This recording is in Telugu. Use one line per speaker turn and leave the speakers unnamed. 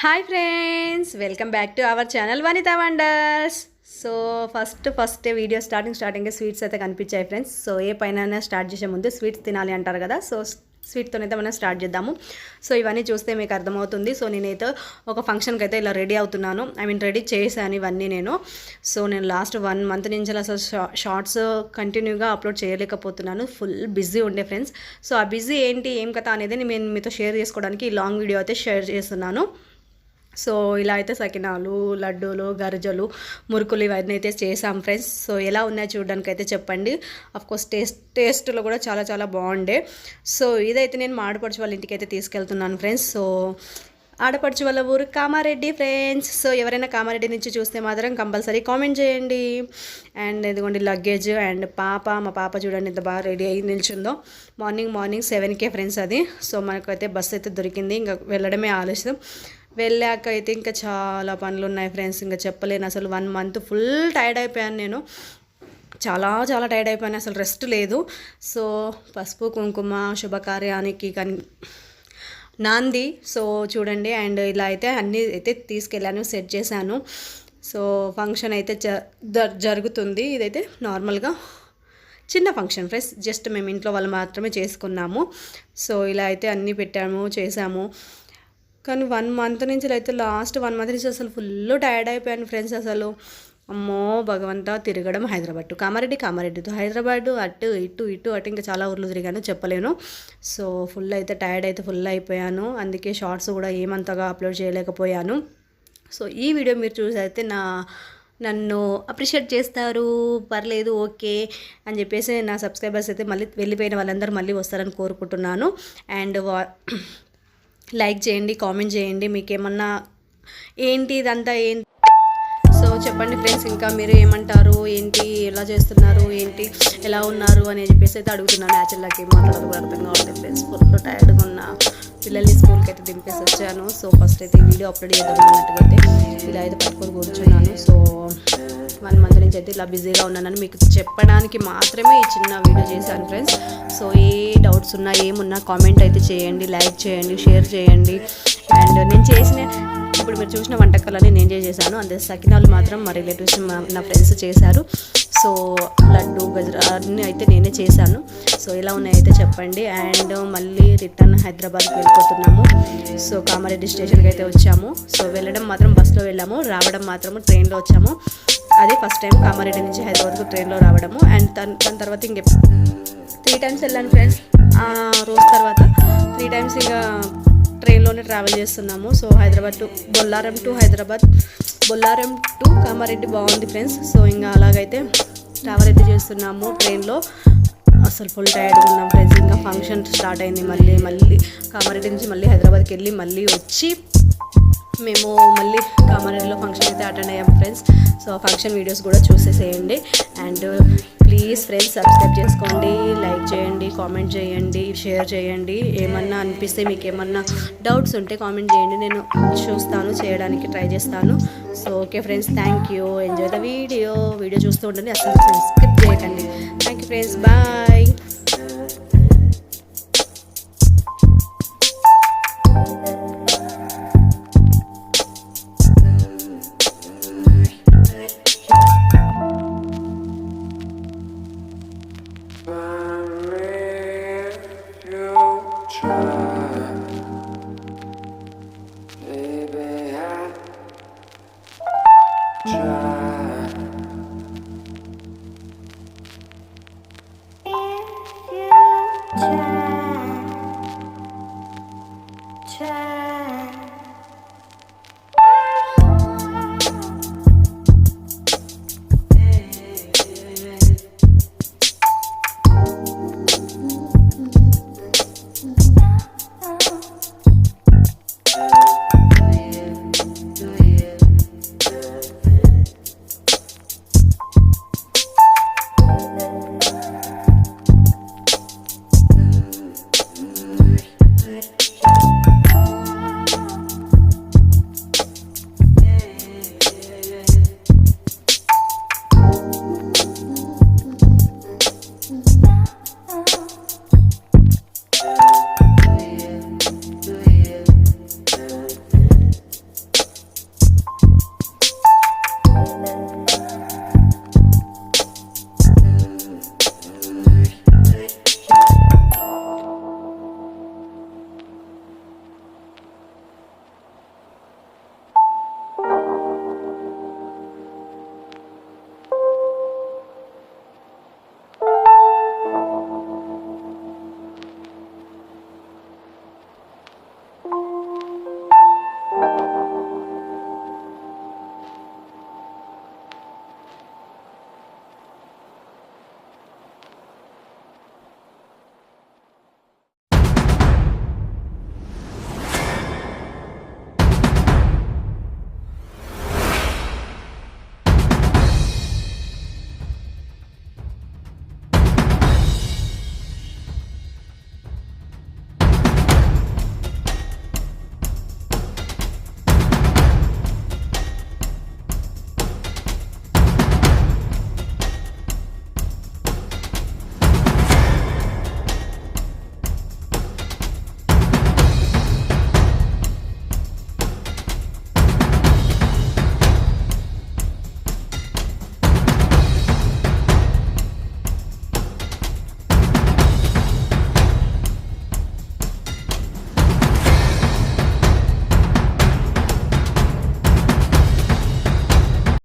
Hi friends, welcome back to our channel Vanitha wonders. So first video starting sweets అయితే కనిపించాయి ఫ్రెండ్స్. సో ఏ పైన స్టార్ట్ చేసే ముందు స్వీట్స్ తినాలి అంటారు కదా. సో స్వీట్తోనైతే మనం స్టార్ట్ చేద్దాము. సో ఇవన్నీ చూస్తే మీకు అర్థమవుతుంది. సో నేనైతే ఒక ఫంక్షన్కి అయితే ఇలా రెడీ అవుతున్నాను. రెడీ చేశాను ఇవన్నీ నేను. సో నేను లాస్ట్ 1 మంత్ నుంచి అసలు షార్ట్స్ కంటిన్యూగా అప్లోడ్ చేయలేకపోతున్నాను. ఫుల్ బిజీ ఉండే ఫ్రెండ్స్. సో ఆ బిజీ ఏంటి ఏం కథ అనేది నేను మీతో షేర్ చేసుకోవడానికి ఈ లాంగ్ వీడియో అయితే షేర్ చేస్తున్నాను. సో ఇలా అయితే సకినాలు, లడ్డూలు, గరిజలు, మురుకులు ఇవన్నీ అయితే చేసాం ఫ్రెండ్స్. సో ఎలా ఉన్నాయో చూడడానికి అయితే చెప్పండి. అఫ్కోర్స్ టేస్ట్లో కూడా చాలా చాలా బాగుండే. సో ఇదైతే నేను మా ఆడపడుచు వాళ్ళ ఇంటికి అయితే తీసుకెళ్తున్నాను ఫ్రెండ్స్. సో ఆడపడుచు వాళ్ళ ఊరు కామారెడ్డి ఫ్రెండ్స్. సో ఎవరైనా కామారెడ్డి నుంచి చూస్తే మాత్రం కంపల్సరీ కామెంట్ చేయండి. అండ్ ఇదిగోండి లగేజ్ అండ్ మా పాప చూడండి ఎంత బాగా రెడీ అయ్యి నిల్చుందో. మార్నింగ్ 7కే ఫ్రెండ్స్ అది. సో మనకైతే బస్సు అయితే దొరికింది. ఇంకా వెళ్ళడమే ఆలస్యం. వెళ్ళాక అయితే ఇంకా చాలా పనులు ఉన్నాయి ఫ్రెండ్స్. ఇంకా చెప్పలేను అసలు. 1 మంత్ ఫుల్ టైర్డ్ అయిపోయాను నేను. చాలా చాలా టైర్డ్ అయిపోయాను, అసలు రెస్ట్ లేదు. సో పసుపు కుంకుమ శుభకార్యానికి నాంది. సో చూడండి. అండ్ ఇలా అయితే అన్నీ అయితే తీసుకెళ్ళాను, సెట్ చేశాను. సో ఫంక్షన్ అయితే జరుగుతుంది. ఇదైతే నార్మల్గా చిన్న ఫంక్షన్ ఫ్రెండ్స్. జస్ట్ మేము ఇంట్లో వాళ్ళు మాత్రమే చేసుకున్నాము. సో ఇలా అయితే అన్నీ పెట్టాము, చేసాము. కానీ 1 మంత్ నుంచి అయితే లాస్ట్ 1 మంత్ నుంచి అసలు ఫుల్ టైర్డ్ అయిపోయాను ఫ్రెండ్స్. అసలు అమ్మో భగవంతా, తిరగడం హైదరాబాద్ టు కామారెడ్డితో హైదరాబాద్ అటు ఇంకా చాలా ఊర్లు తిరిగాను, చెప్పలేను. సో ఫుల్ అయితే టైర్డ్ అయితే ఫుల్ అయిపోయాను. అందుకే షార్ట్స్ కూడా ఏమంతగా అప్లోడ్ చేయలేకపోయాను. సో ఈ వీడియో మీరు చూసి అయితే నన్ను అప్రిషియేట్ చేస్తారు, పర్లేదు ఓకే అని చెప్పేసి నా సబ్స్క్రైబర్స్ అయితే మళ్ళీ వెళ్ళిపోయిన వాళ్ళందరూ మళ్ళీ వస్తారని కోరుకుంటున్నాను. అండ్ లైక్ చేయండి, కామెంట్ చేయండి, మీకేమన్నా ఏంటి ఇదంతా ఏంటి సో చెప్పండి ఫ్రెండ్స్. ఇంకా మీరు ఏమంటారు, ఏంటి ఎలా చేస్తున్నారు, ఏంటి ఎలా ఉన్నారు అని చెప్పేసి అయితే అడుగుతున్నాను. యాక్చువల్గా ఏం మాట్లాడదు కూడా అర్థం కావట్లేదు ఫ్రెండ్స్. ఫుల్ టైర్డ్గా ఉన్న పిల్లల్ని స్కూల్కి అయితే దింపేసి వచ్చాను. సో ఫస్ట్ అయితే వీడియో అప్లోడ్ చేద్దాం అన్నట్టుగా అయితే ఇలా అయితే పట్టుకొని కూర్చున్నాను. సో 1 మంత్ నుంచి అయితే ఇలా బిజీగా ఉన్నానని మీకు చెప్పడానికి మాత్రమే ఈ చిన్న వీడియో చేశాను ఫ్రెండ్స్. సో ఏ డౌట్స్ ఉన్నా ఏమున్నా కామెంట్ అయితే చేయండి, లైక్ చేయండి, షేర్ చేయండి. అండ్ నేను చేసిన ఇప్పుడు మీరు చూసిన వంటకాలన్నీ నేనే చేశాను. అంతే సకినాలు మాత్రం మా రిలేటివ్స్ నా ఫ్రెండ్స్ చేశారు. సో లడ్డు గజరా అన్నీ అయితే నేనే చేశాను. సో ఎలా ఉన్నాయైతే చెప్పండి. అండ్ మళ్ళీ రిటర్న్ హైదరాబాద్కి వెళ్ళిపోతున్నాము. సో కామారెడ్డి స్టేషన్కి అయితే వచ్చాము. సో వెళ్ళడం మాత్రం బస్లో వెళ్ళాము, రావడం మాత్రము ట్రైన్లో వచ్చాము. అదే ఫస్ట్ టైం కామారెడ్డి నుంచి హైదరాబాద్కు ట్రైన్లో రావడము. అండ్ దాని తర్వాత ఇంక 3 టైమ్స్ వెళ్ళాను ఫ్రెండ్స్. రోజు తర్వాత 3 టైమ్స్ ఇంకా ట్రైన్లోనే ట్రావెల్ చేస్తున్నాము. So Hyderabad to Bollaram to Kamareddy బాగుంది ఫ్రెండ్స్. సో ఇంకా అలాగైతే ట్రావెల్ అయితే చేస్తున్నాము ట్రైన్లో. అసలు ఫుల్ టైర్డ్గా ఉన్నాం ఫ్రెండ్స్. ఇంకా ఫంక్షన్ స్టార్ట్ అయింది. మళ్ళీ కామారెడ్డి నుంచి మళ్ళీ హైదరాబాద్కి వెళ్ళి మళ్ళీ వచ్చి మేము మళ్ళీ కామారెడ్డిలో ఫంక్షన్ అయితే అటెండ్ అయ్యాము ఫ్రెండ్స్. సో ఫంక్షన్ వీడియోస్ కూడా చూసేసేయండి. అండ్ ప్లీజ్ ఫ్రెండ్స్ సబ్స్క్రైబ్ చేసుకోండి, లైక్ చేయండి, కామెంట్ చేయండి, షేర్ చేయండి. ఏమన్నా అనిపిస్తే మీకు ఏమన్నా డౌట్స్ ఉంటే కామెంట్ చేయండి, నేను చూస్తాను, చేయడానికి ట్రై చేస్తాను. So okay friends, thank you. Enjoy the video చూస్తూ ఉండండి, అసలు స్కిప్ చేయకండి. Thank you friends, bye.